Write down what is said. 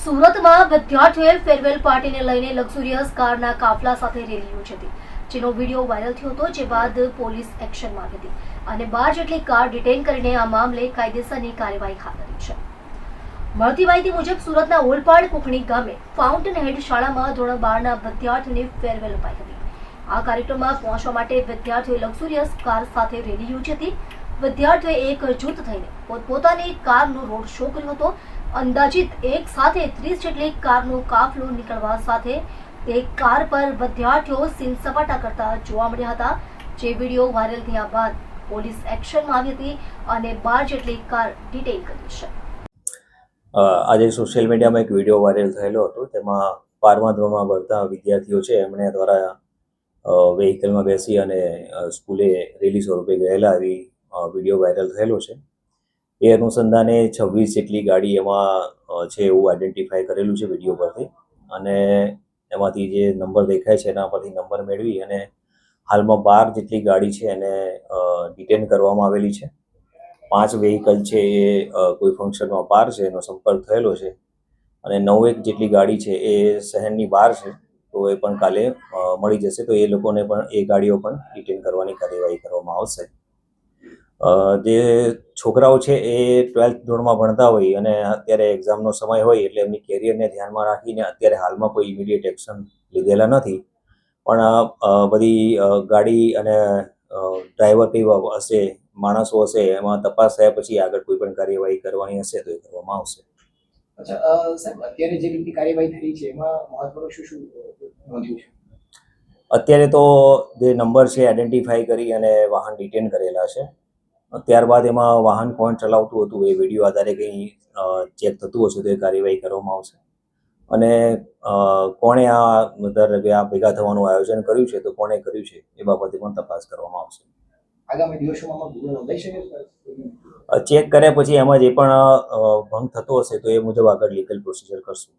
સુરતમાં વિદ્યાર્થીઓએ ફેરવેલ પાર્ટીને લઈને લક્ઝુરિયસ કારના કાફલા સાથે રેલી યોજી હતી, જેનો વિડીયો વાયરલ થયો હતો, જે બાદ પોલીસ એક્શનમાં આવી હતી અને 12 જેટલી કાર ડિટેન કરીને આ મામલે કાયદેસરની કાર્યવાહી હાથ ધરી છે. મળતી માહિતી મુજબ સુરતના ઓલપાડ કુકણી ગામે ફાઉન્ટેન હેડ શાળામાં ધોરણ 12ના વિદ્યાર્થીઓને ફેરવેલ અપાઈ હતી. આ કાર્યક્રમમાં પહોંચવા માટે વિદ્યાર્થીઓએ લક્ઝુરિયસ કાર સાથે રેલી યોજી હતી. વિદ્યાર્થીઓએ એક જૂથ થઈને પોતપોતાની કારનો રોડ શો કર્યો હતો. અંદાજિત એક સાથે 30 જેટલી કારનો કાફલો નીકળવા સાથે એક કાર પર વિદ્યાર્થીઓ સીલ સપાટા કરતા જોવા મળ્યા હતા, જે વિડીયો વાયરલ થયા બાદ પોલીસ એક્શનમાં આવી હતી અને 12 જેટલી કાર ડિટેઇન કરી છે. આજે સોશિયલ મીડિયામાં એક વિડીયો વાયરલ થયેલો હતો. તેમાં 12મા ધોરણમાં ભણતા વિદ્યાર્થીઓ છે, એમણે દ્વારા વેહિકલમાં બેસી અને સ્કૂલે રેલી સ્વરૂપે ગયેલા એવી વિડીયો વાયરલ થયેલો છે. એ અનુસંધાને 26 જેટલી ગાડી એમાં છે એવું આઈડેન્ટિફાઈ કરેલું છે વિડીયો પરથી, અને એમાંથી જે નંબર દેખાય છે એના પરથી નંબર મેળવી અને હાલમાં 12 જેટલી ગાડી છે એને ડિટેન કરવામાં આવેલી છે. 5 વેહિકલ છે એ કોઈ ફંક્શનમાં બહાર છે, એનો સંપર્ક થયેલો છે, અને 9 જેટલી ગાડી છે એ શહેરની બહાર છે, તો એ પણ કાલે મળી જશે. તો એ લોકોને પણ એ ગાડીઓ પણ ડિટેન કરવાની કાર્યવાહી કરવામાં આવશે. જે છોકરાઓ છે એ 12th ધોરણમાં ભણતા હોય અને અત્યારે એક્ઝામનો સમય હોય એટલે એમની કેરિયરને ધ્યાનમાં રાખીને અત્યારે હાલમાં કોઈ ઇમિડિયેટ એક્શન લીધેલા નથી, પણ બધી ગાડી અને ડ્રાઈવર કઈ હશે, માણસો હશે, એમાં તપાસ થયા પછી આગળ કોઈ પણ કાર્યવાહી કરવાની હશે તો એ કરવામાં આવશે. અચ્છા સાહેબ, અત્યારે જે રીતની કાર્યવાહી થઈ છે એમાં મહત્વનું શું નોંધ્યું છે? અત્યારે તો જે નંબર છે આઈડેન્ટિફાઈ કરી અને વાહન ડિટેન કરેલા છે. ત્યારબાદ એમાં વાહન કોણ ચલાવતું હતું એ વિડીયો આધારે કંઈ ચેક થતું હશે તો એ કાર્યવાહી કરવામાં આવશે. અને કોણે આ ભેગા થવાનું આયોજન કર્યું છે, તો કોણે કર્યું છે એ બાબતે પણ તપાસ કરવામાં આવશે. આગામી દિવસોમાં ગુનો નોંધાઈ શકે? ચેક કર્યા પછી એમાં જે પણ ભંગ થતો હશે તો એ મુજબ આગળ લીગલ પ્રોસિજર કરશું.